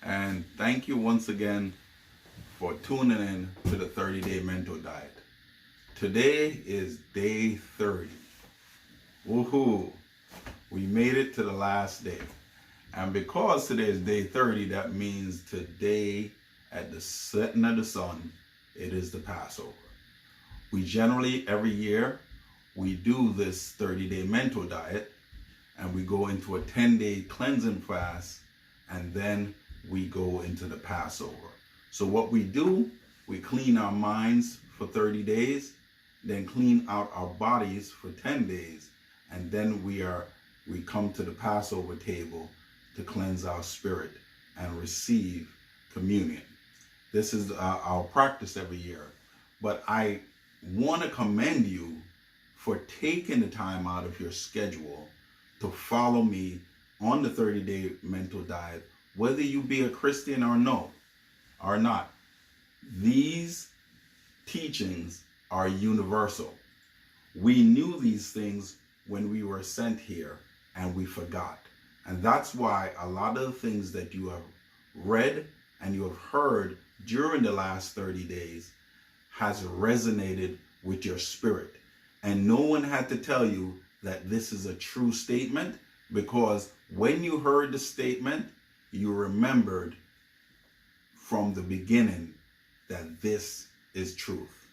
And thank you once again for tuning in to the 30-Day Mental Diet. Today is day 30. Woohoo! We made it to the last day. And because today is day 30, that means today at the setting of the sun, it is the Passover. We generally, every year, we do this 30-day mental diet, and we go into a 10-day cleansing fast, and then we go into the Passover. So what we do, we clean our minds for 30 days, then clean out our bodies for 10 days, and then we come to the Passover table to cleanse our spirit and receive communion. This is our practice every year. But I want to commend you for taking the time out of your schedule to follow me on the 30-day mental diet, whether you be a Christian or not. These teachings are universal. We knew these things when we were sent here and we forgot. And that's why a lot of the things that you have read and you have heard during the last 30 days has resonated with your spirit. And no one had to tell you that this is a true statement, because when you heard the statement, you remembered from the beginning that this is truth.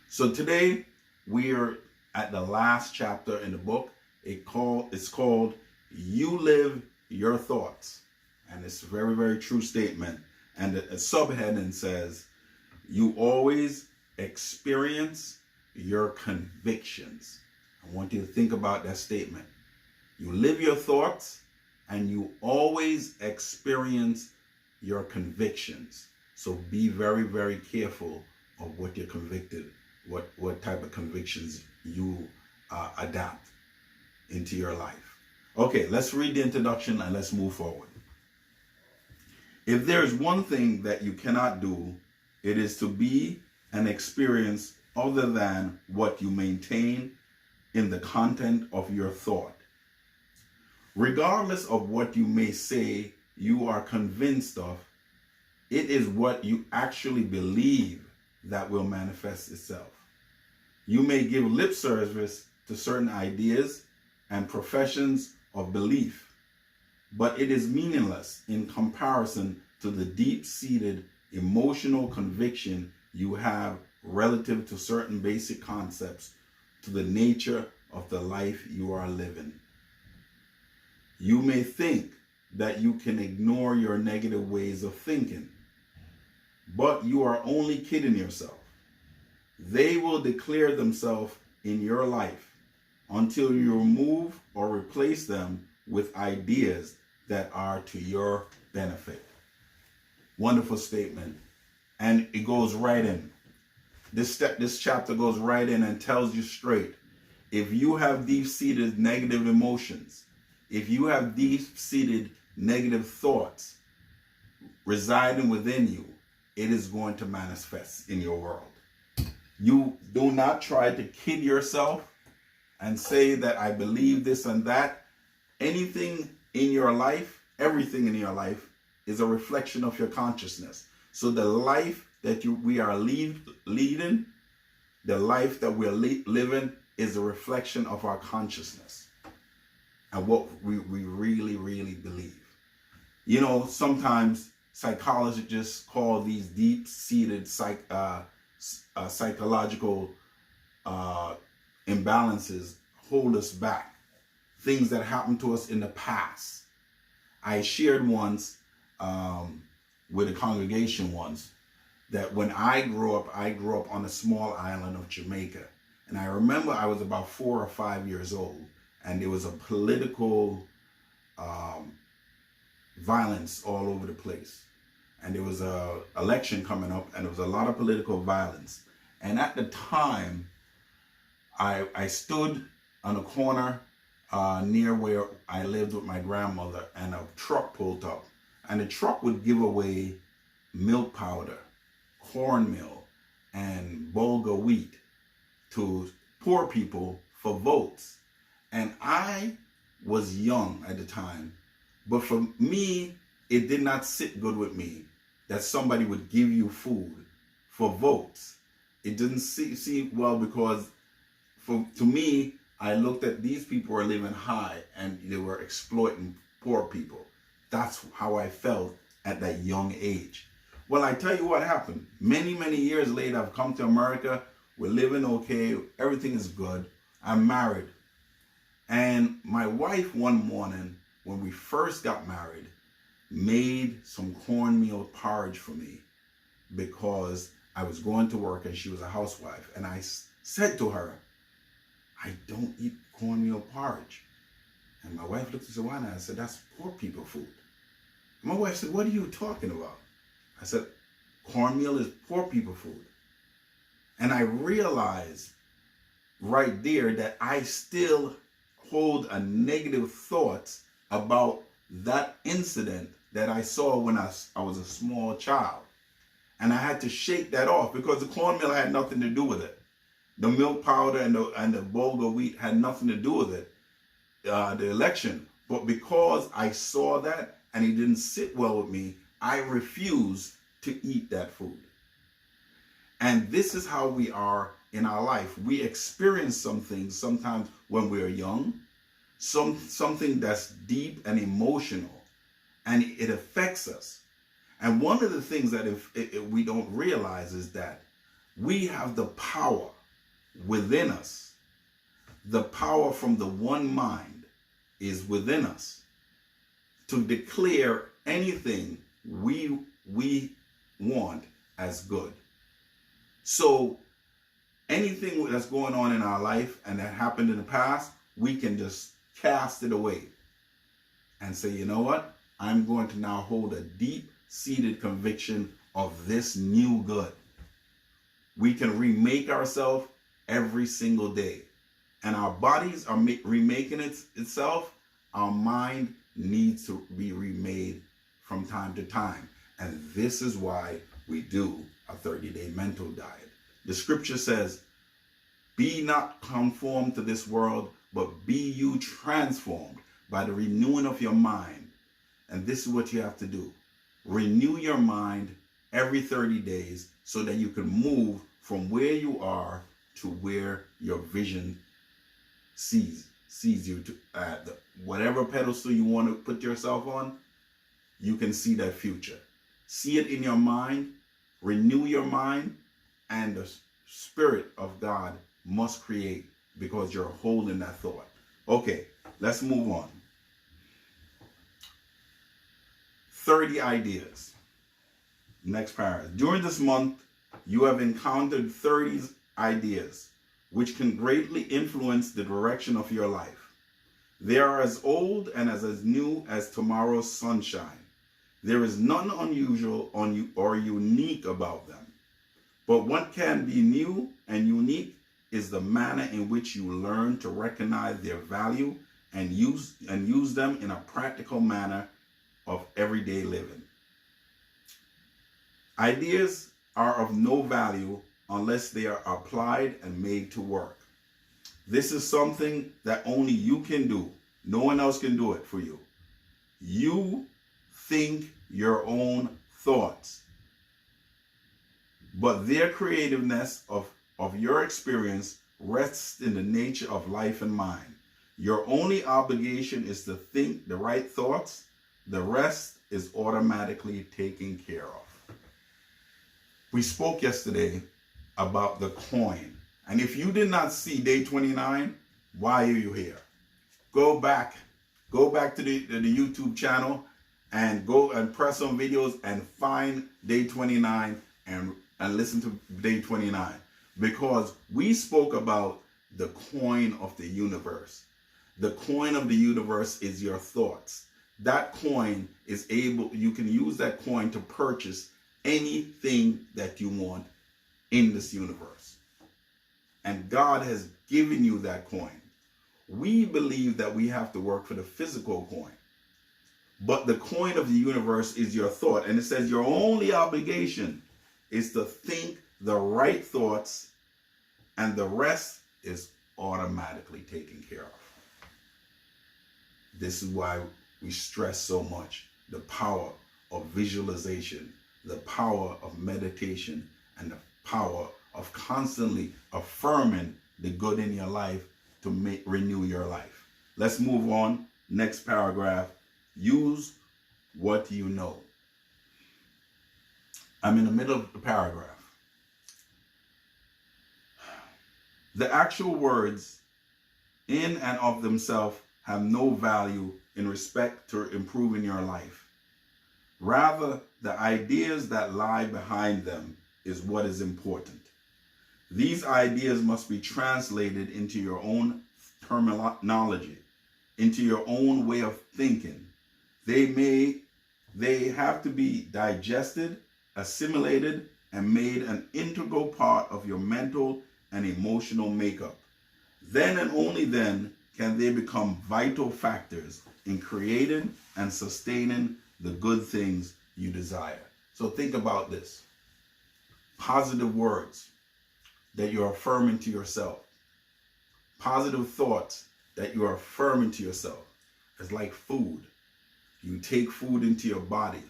So today we are at the last chapter in the book. It's called You Live Your Thoughts. And it's a very, very true statement. And the subheading says, you always experience your convictions. I want you to think about that statement. You live your thoughts and you always experience your convictions. So be very, very careful of what you're convicted, what type of convictions you adapt into your life. Okay, let's read the introduction and let's move forward. If there's one thing that you cannot do, it is to be and experience other than what you maintain in the content of your thought. Regardless of what you may say you are convinced of, it is what you actually believe that will manifest itself. You may give lip service to certain ideas and professions of belief, but it is meaningless in comparison to the deep-seated emotional conviction you have relative to certain basic concepts, to the nature of the life you are living. You may think that you can ignore your negative ways of thinking, but you are only kidding yourself. They will declare themselves in your life until you remove or replace them with ideas that are to your benefit. Wonderful statement. And it goes right in. This chapter goes right in and tells you straight, if you have deep-seated negative emotions, if you have deep-seated negative thoughts residing within you, it is going to manifest in your world. You do not try to kid yourself and say that I believe this and that. Anything in your life, everything in your life is a reflection of your consciousness. So the life that we are leading, the life that we're living is a reflection of our consciousness and what we really, really believe. You know, sometimes psychologists call these deep-seated psychological imbalances hold us back. Things that happened to us in the past. I shared once with a congregation once that when I grew up on a small island of Jamaica. And I remember I was about 4 or 5 years old, and there was a political violence all over the place. And there was an election coming up, and there was a lot of political violence. And at the time, I stood on a corner near where I lived with my grandmother, and a truck pulled up. And the truck would give away milk powder, cornmeal, and bulgur wheat to poor people for votes. And I was young at the time, but for me, it did not sit good with me that somebody would give you food for votes. It didn't see well, because to me, I looked at these people were living high and they were exploiting poor people. That's how I felt at that young age. Well, I tell you what happened. Many years later, I've come to America. We're living okay. Everything is good. I'm married. And my wife, one morning, when we first got married, made some cornmeal porridge for me because I was going to work and she was a housewife. And I said to her, I don't eat cornmeal porridge. And my wife looked and said, why not? I said, that's poor people food. And my wife said, what are you talking about? I said, cornmeal is poor people food. And I realized right there that I still hold a negative thought about that incident that I saw when I was a small child. And I had to shake that off because the cornmeal had nothing to do with it. The milk powder and the bulgur wheat had nothing to do with it, the election. But because I saw that and it didn't sit well with me, I refused to eat that food. And this is how we are in our life. We experience some things sometimes when we're young, something that's deep and emotional, and it affects us. And one of the things that if we don't realize is that we have the power within us. The power from the one mind is within us to declare anything we want as good. So anything that's going on in our life and that happened in the past, we can just cast it away and say, you know what? I'm going to now hold a deep-seated conviction of this new good. We can remake ourselves every single day. And our bodies are remaking itself. Our mind needs to be remade from time to time. And this is why we do a 30-day mental diet. The scripture says, be not conformed to this world, but be you transformed by the renewing of your mind. And this is what you have to do. Renew your mind every 30 days so that you can move from where you are to where your vision sees you to whatever pedestal you want to put yourself on. You can see that future. See it in your mind, renew your mind, and the Spirit of God must create because you're holding that thought. Okay, let's move on. 30 ideas. Next paragraph. During this month, you have encountered 30 ideas which can greatly influence the direction of your life. They are as old and as new as tomorrow's sunshine. There is none unusual or unique about them. But what can be new and unique is the manner in which you learn to recognize their value and use them in a practical manner of everyday living. Ideas are of no value unless they are applied and made to work. This is something that only you can do. No one else can do it for you. You think your own thoughts, but their creativeness of your experience rests in the nature of life and mind. Your only obligation is to think the right thoughts. The rest is automatically taken care of. We spoke yesterday about the coin. And if you did not see day 29, why are you here? Go back to the YouTube channel and go and press on videos and find day 29 and listen to day 29. Because we spoke about the coin of the universe. The coin of the universe is your thoughts. That coin is you can use that coin to purchase anything that you want in this universe. And God has given you that coin. We believe that we have to work for the physical coin. But the coin of the universe is your thought. And it says your only obligation is to think the right thoughts, and the rest is automatically taken care of. This is why we stress so much the power of visualization, the power of meditation, and the power of constantly affirming the good in your life to renew your life. Let's move on. Next paragraph. Use what you know. I'm in the middle of the paragraph. The actual words in and of themselves have no value in respect to improving your life. Rather, the ideas that lie behind them is what is important. These ideas must be translated into your own terminology, into your own way of thinking. They have to be digested, assimilated, and made an integral part of your mental and emotional makeup. Then and only then can they become vital factors in creating and sustaining the good things you desire. So think about this. Positive words that you're affirming to yourself. Positive thoughts that you are affirming to yourself. It's like food. You take food into your body,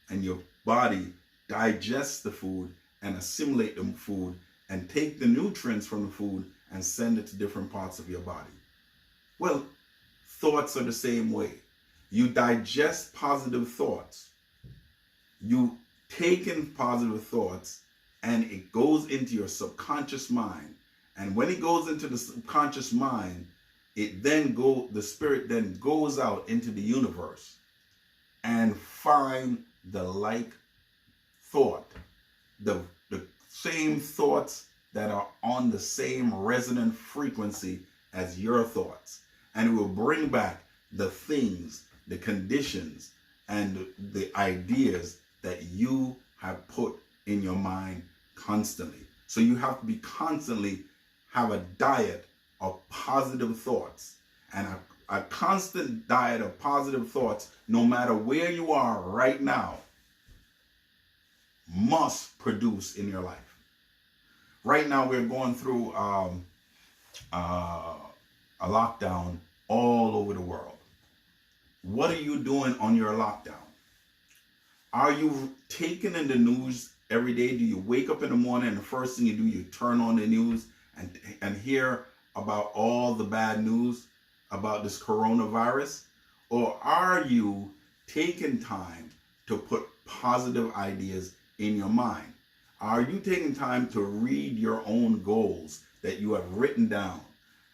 and your body digests the food and assimilate the food and take the nutrients from the food and send it to different parts of your body. Well, thoughts are the same way. You digest positive thoughts. You take in positive thoughts and it goes into your subconscious mind. And when it goes into the subconscious mind, the spirit then goes out into the universe and find the like thought, the same thoughts that are on the same resonant frequency as your thoughts. And it will bring back the things, the conditions, and the ideas that you have put in your mind constantly. So you have to be constantly have a diet of positive thoughts, and a constant diet of positive thoughts, no matter where you are right now, must produce in your life. Right now we're going through a lockdown all over the world. What are you doing on your lockdown? Are you taking in the news every day? Do you wake up in the morning and the first thing you do, you turn on the news and hear about all the bad news about this coronavirus? Or are you taking time to put positive ideas in your mind? Are you taking time to read your own goals that you have written down?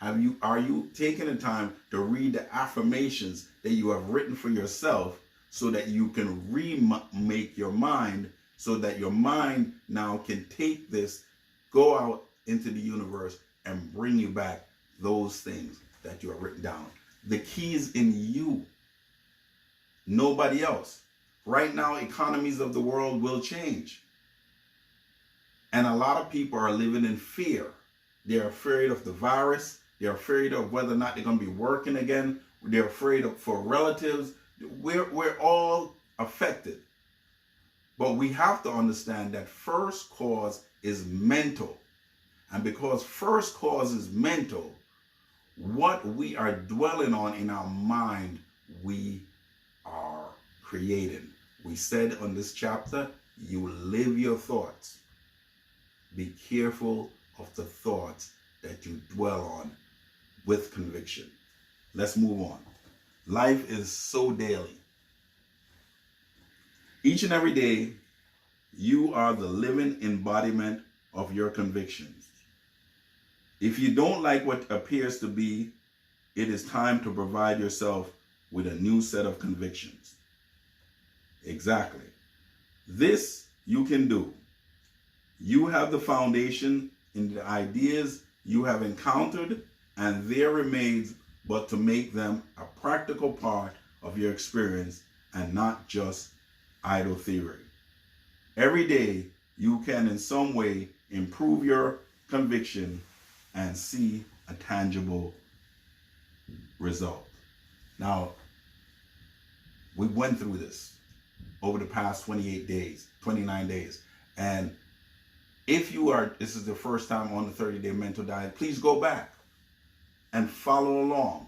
Are you taking the time to read the affirmations that you have written for yourself so that you can remake your mind, so that your mind now can take this, go out into the universe and bring you back those things that you have written down? The key is in you, nobody else. Right now, economies of the world will change. And a lot of people are living in fear. They're afraid of the virus. They're afraid of whether or not they're going to be working again. They're afraid of for relatives. We're all affected. But we have to understand that first cause is mental. And because first cause is mental, what we are dwelling on in our mind, we are creating. We said on this chapter, you live your thoughts. Be careful of the thoughts that you dwell on with conviction. Let's move on. Life is so daily. Each and every day, you are the living embodiment of your convictions. If you don't like what appears to be, it is time to provide yourself with a new set of convictions. Exactly. This you can do. You have the foundation in the ideas you have encountered, and there remains but to make them a practical part of your experience and not just idle theory. Every day, you can in some way improve your conviction and see a tangible result. Now, we went through this over the past 29 days. And if this is the first time on the 30-day mental diet, please go back and follow along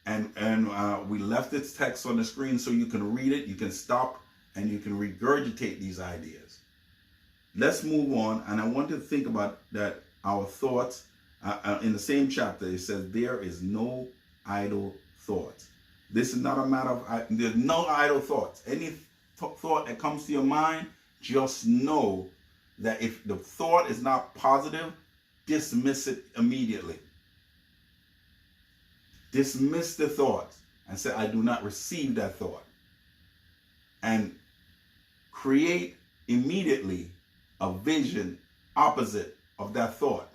and And we left its text on the screen so you can read it, you can stop, and you can regurgitate these ideas. Let's move on, and I want to think about that our thoughts, in the same chapter, it says, there is no idle thoughts. This is not a matter of, there's no idle thoughts. Any thought that comes to your mind, just know that if the thought is not positive, dismiss it immediately. Dismiss the thought and say, I do not receive that thought. And create immediately a vision opposite of that thought.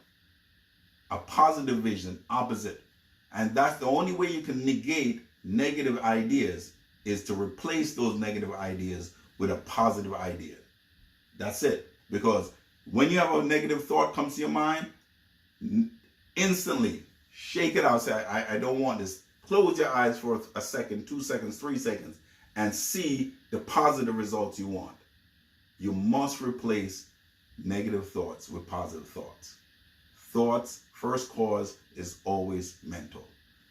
A positive vision opposite. And that's the only way you can negate negative ideas, is to replace those negative ideas with a positive idea. That's it. Because when you have a negative thought comes to your mind, instantly shake it out. Say, I don't want this. Close your eyes for a second, 2 seconds, 3 seconds, and see the positive results you want. You must replace negative thoughts with positive thoughts. Thoughts, first cause, is always mental.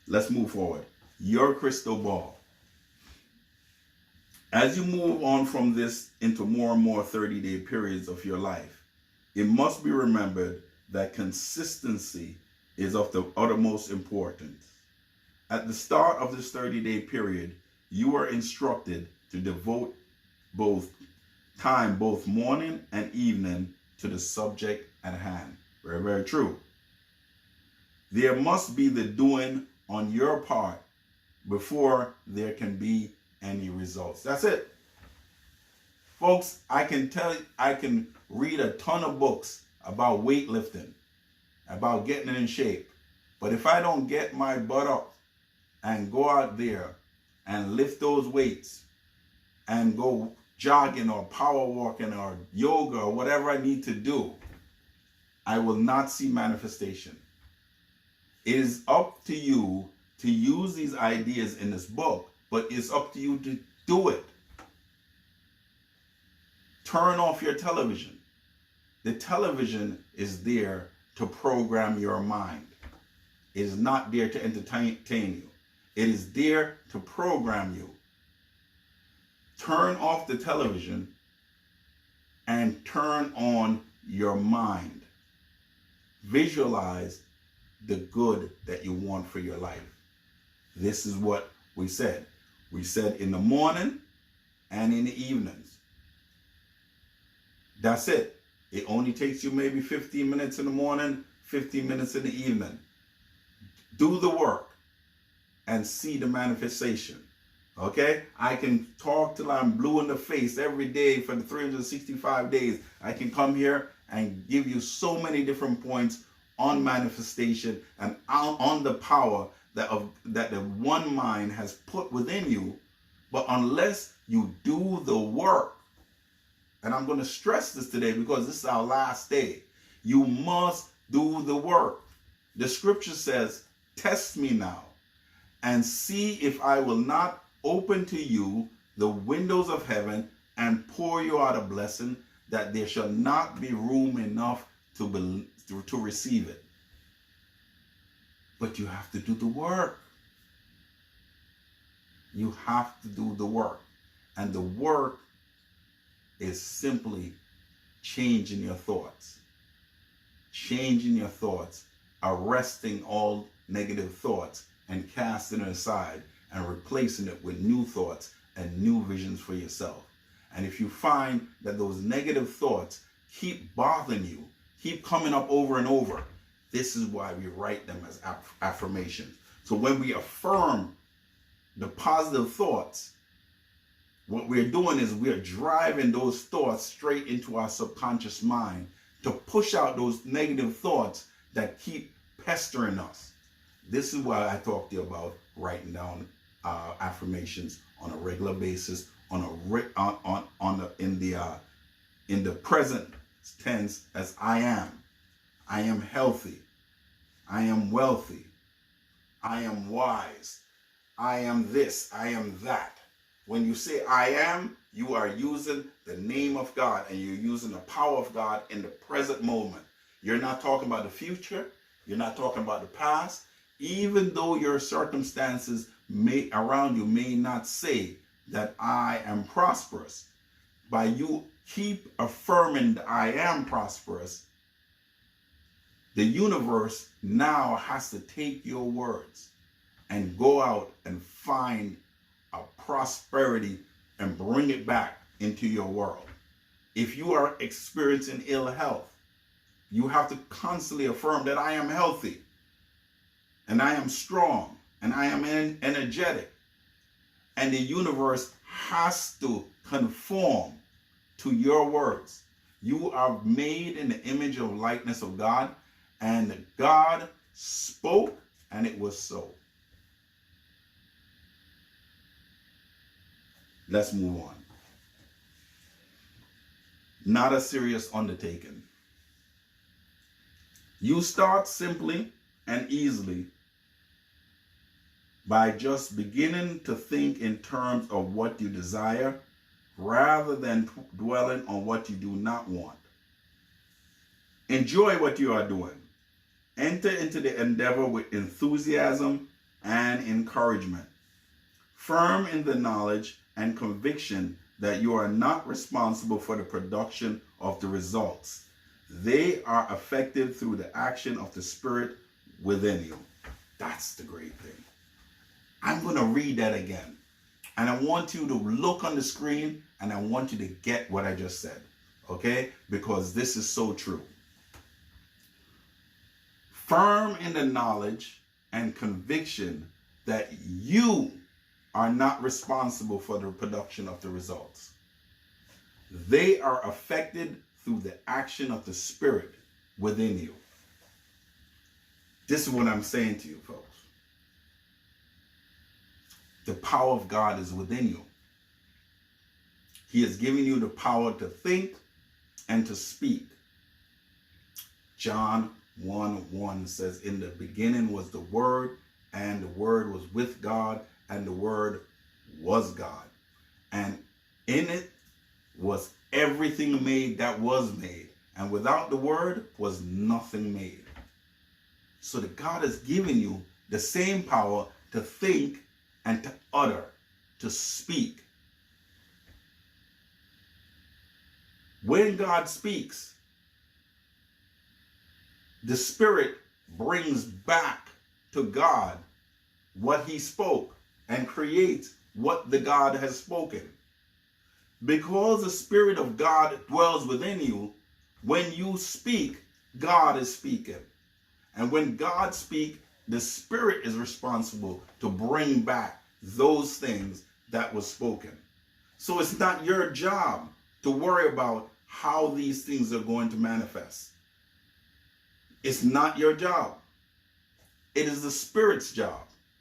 Let's move forward. Your crystal ball. As you move on from this into more and more 30-day periods of your life, it must be remembered that consistency is of the uttermost importance. At the start of this 30-day period, you are instructed to devote both morning and evening to the subject at hand. Very, very true. There must be the doing on your part before there can be any results. That's it. Folks, I can read a ton of books about weightlifting, about getting in shape. But if I don't get my butt up and go out there and lift those weights and go jogging or power walking or yoga or whatever I need to do, I will not see manifestation. It is up to you to use these ideas in this book, but it's up to you to do it. Turn off your television. The television is there to program your mind. It is not there to entertain you. It is there to program you. Turn off the television and turn on your mind. Visualize the good that you want for your life. This is what we said. We said in the morning and in the evenings. That's it. It only takes you maybe 15 minutes in the morning, 15 minutes in the evening. Do the work and see the manifestation. Okay? I can talk till I'm blue in the face every day for the 365 days. I can come here and give you so many different points on manifestation and on the power that the one mind has put within you. But unless you do the work, and I'm going to stress this today because this is our last day, you must do the work. The scripture says, test me now and see if I will not open to you the windows of heaven and pour you out a blessing that there shall not be room enough to receive it. But you have to do the work. You have to do the work. And the work is simply changing your thoughts. Changing your thoughts, arresting all negative thoughts and casting it aside and replacing it with new thoughts and new visions for yourself. And if you find that those negative thoughts keep bothering you, keep coming up over and over, this is why we write them as affirmations. So when we affirm the positive thoughts, what we're doing is we're driving those thoughts straight into our subconscious mind to push out those negative thoughts that keep pestering us. This is why I talk to you about writing down affirmations on a regular basis, in the present tense as I am healthy, I am wealthy, I am wise, I am this, I am that. When you say I am, you are using the name of God and you're using the power of God in the present moment. You're not talking about the future. You're not talking about the past. Even though your circumstances around you may not say that I am prosperous, by you keep affirming that I am prosperous, the universe now has to take your words and go out and find a prosperity and bring it back into your world. If you are experiencing ill health, you have to constantly affirm that I am healthy and I am strong and I am energetic. And the universe has to conform to your words. You are made in the image of likeness of God, and God spoke and it was so. Let's move on. Not a serious undertaking. You start simply and easily by just beginning to think in terms of what you desire rather than dwelling on what you do not want. Enjoy what you are doing. Enter into the endeavor with enthusiasm and encouragement. Firm in the knowledge and conviction that you are not responsible for the production of the results. They are affected through the action of the Spirit within you. That's the great thing. I'm going to read that again. And I want you to look on the screen and I want you to get what I just said. Okay? Because this is so true. Firm in the knowledge and conviction that you are not responsible for the production of the results. They are affected through the action of the Spirit within you. This is what I'm saying to you, folks. The power of God is within you. He has given you the power to think and to speak. John 1:1 says, in the beginning was the Word, and the Word was with God, and the Word was God. And in it was everything made that was made. And without the Word was nothing made. So that God has given you the same power to think and to utter, to speak. When God speaks, the Spirit brings back to God what He spoke and creates what the God has spoken. Because the Spirit of God dwells within you, when you speak, God is speaking. And when God speaks, the Spirit is responsible to bring back those things that was spoken. So it's not your job to worry about how these things are going to manifest. It's not your job. It is the Spirit's job.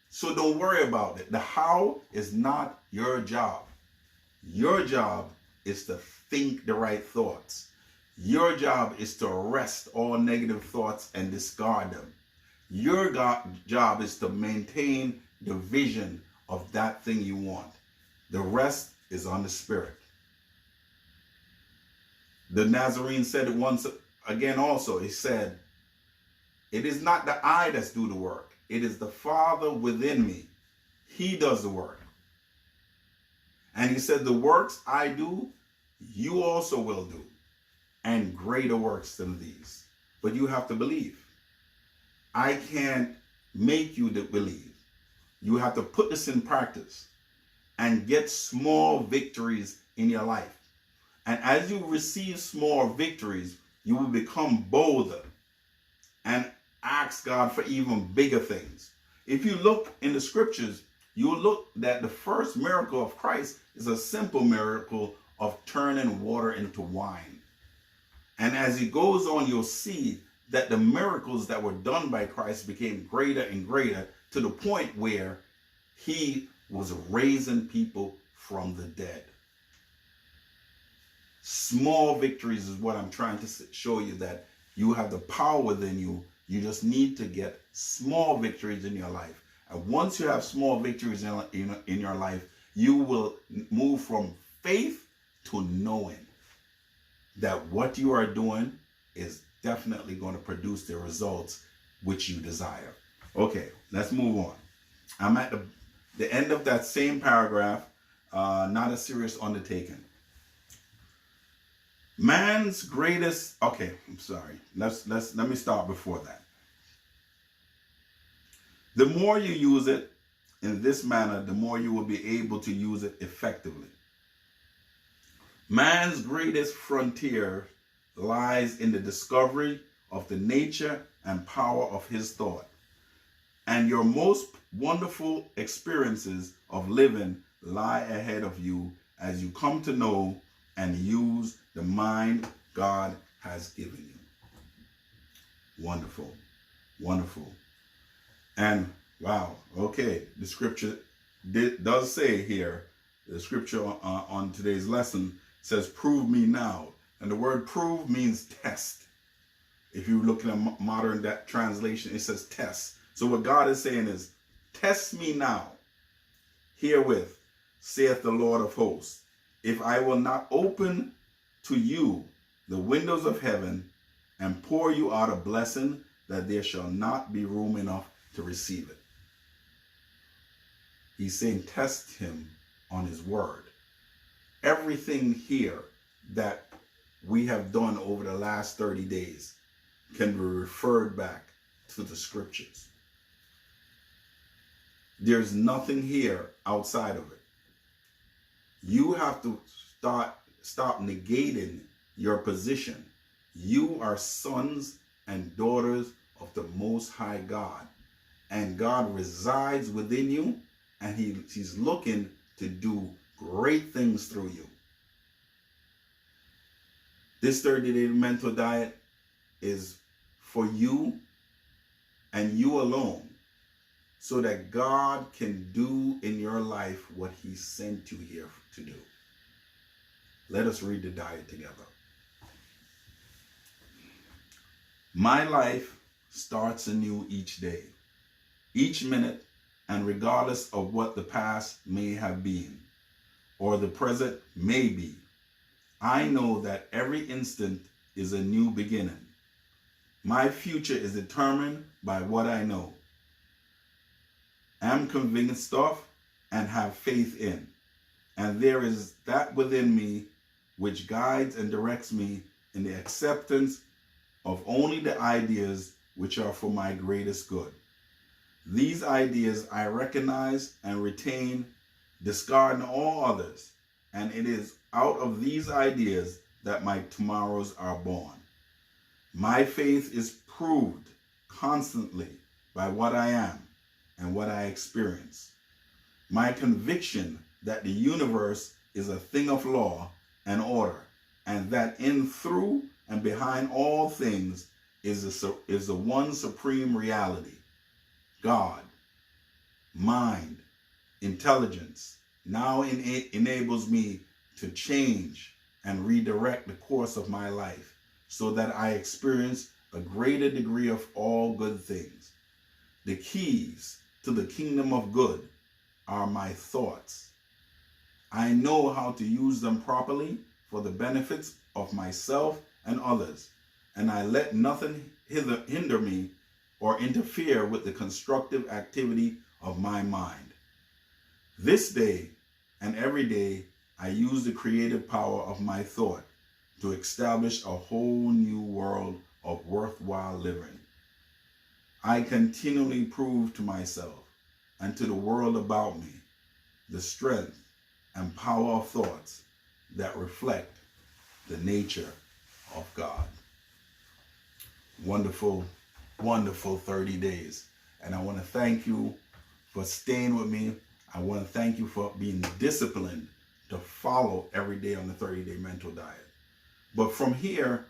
So don't worry about it. The how is not your job. Your job is to think the right thoughts. Your job is to arrest all negative thoughts and discard them. Your job is to maintain the vision of that thing you want. The rest is on the Spirit. The Nazarene said it once again also. He said, it is not the I that's do the work. It is the Father within me. He does the work. And he said, the works I do, you also will do. And greater works than these. But you have to believe. I can't make you to believe. You have to put this in practice and get small victories in your life. And as you receive small victories, you will become bolder and ask God for even bigger things. If you look in the scriptures, you'll look that the first miracle of Christ is a simple miracle of turning water into wine. And as he goes on, you'll see that the miracles that were done by Christ became greater and greater to the point where he was raising people from the dead. Small victories is what I'm trying to show you, that you have the power within you. You just need to get small victories in your life. And once you have small victories in your life, you will move from faith to knowing that what you are doing is definitely going to produce the results which you desire. Okay, let's move on. I'm at the end of that same paragraph. Not a serious undertaking. Man's greatest. Okay, I'm sorry. Let me start before that. The more you use it in this manner, the more you will be able to use it effectively. Man's greatest frontier lies in the discovery of the nature and power of his thought. And your most wonderful experiences of living lie ahead of you as you come to know and use the mind God has given you. Wonderful. Wonderful. And wow, okay, the scripture does say here, the scripture on today's lesson says, prove me now. And the word prove means test. If you look in a modern translation, it says test. So what God is saying is, test me now. Herewith, saith the Lord of hosts, if I will not open to you the windows of heaven and pour you out a blessing that there shall not be room enough to receive it. He's saying test him on his word. Everything here that we have done over the last 30 days can be referred back to the scriptures. There's nothing here outside of it. You have to stop negating your position. You are sons and daughters of the Most High God. And God resides within you, and he's looking to do great things through you. This 30-day mental diet is for you and you alone, so that God can do in your life what he sent you here to do. Let us read the diet together. My life starts anew each day, each minute, and regardless of what the past may have been, or the present may be, I know that every instant is a new beginning. My future is determined by what I know, am convinced of, and have faith in. And there is that within me which guides and directs me in the acceptance of only the ideas which are for my greatest good. These ideas I recognize and retain, discarding all others, and it is out of these ideas that my tomorrows are born. My faith is proved constantly by what I am and what I experience. My conviction that the universe is a thing of law and order, and that in, through, and behind all things is the one supreme reality, God, mind, intelligence, now enables me to change and redirect the course of my life so that I experience a greater degree of all good things. The keys to the kingdom of good are my thoughts. I know how to use them properly for the benefits of myself and others, and I let nothing hinder me or interfere with the constructive activity of my mind. This day and every day, I use the creative power of my thought to establish a whole new world of worthwhile living. I continually prove to myself and to the world about me the strength and power of thoughts that reflect the nature of God. Wonderful, wonderful 30 days. And I want to thank you for staying with me. I want to thank you for being disciplined to follow every day on the 30-day mental diet. But from here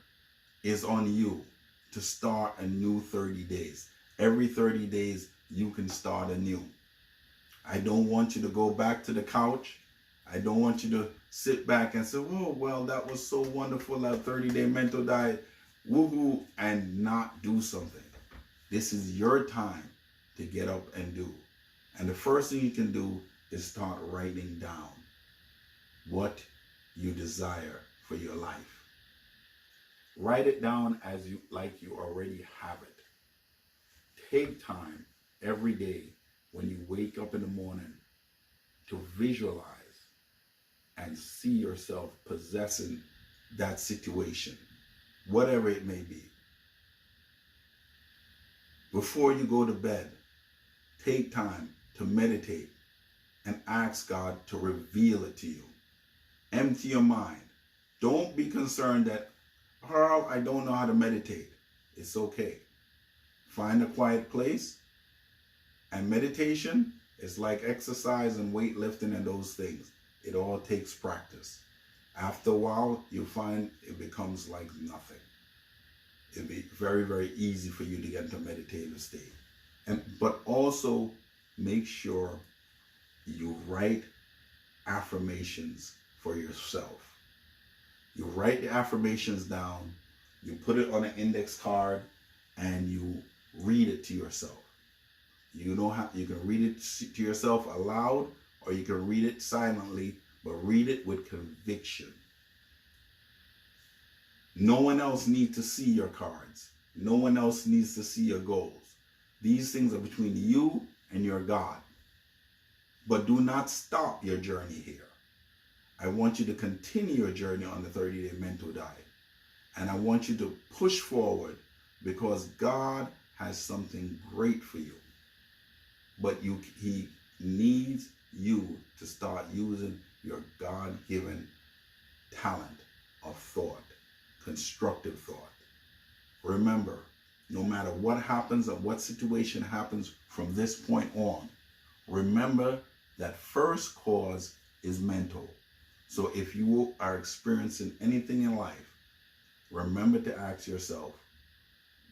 is on you to start a new 30 days. Every 30 days, you can start anew. I don't want you to go back to the couch. I don't want you to sit back and say, oh, well, that was so wonderful, that 30-day mental diet, woohoo, and not do something. This is your time to get up and do. And the first thing you can do is start writing down what you desire for your life. Write it down as you already have it. Take time every day when you wake up in the morning to visualize and see yourself possessing that situation, whatever it may be. Before you go to bed, take time to meditate and ask God to reveal it to you. Empty your mind. Don't be concerned that, oh, I don't know how to meditate. It's okay. Find a quiet place. And meditation is like exercise and weightlifting and those things. It all takes practice. After a while, you find it becomes like nothing. It'll be very, very easy for you to get into a meditative state. But also make sure you write affirmations for yourself. You write the affirmations down, you put it on an index card, and you read it to yourself. You can read it to yourself aloud, or you can read it silently, but read it with conviction. No one else needs to see your cards. No one else needs to see your goals. These things are between you and your God. But do not stop your journey here. I want you to continue your journey on the 30-day mental diet. And I want you to push forward because God has something great for you. But He needs you to start using your God-given talent of thought, constructive thought. Remember, no matter what happens or what situation happens from this point on, remember that first cause is mental. So if you are experiencing anything in life, remember to ask yourself,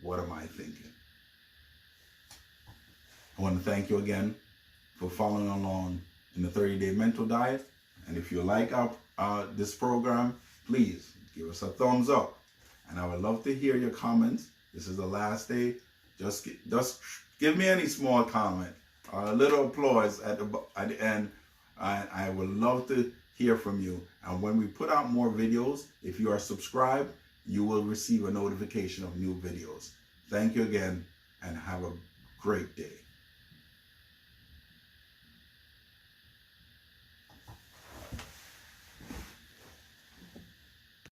what am I thinking? I want to thank you again for following along in the 30-day mental diet. And if you like this program, please give us a thumbs up. And I would love to hear your comments. This is the last day. Just give me any small comment, a little applause at the end. I would love to hear from you. And when we put out more videos, if you are subscribed, you will receive a notification of new videos. Thank you again, and have a great day.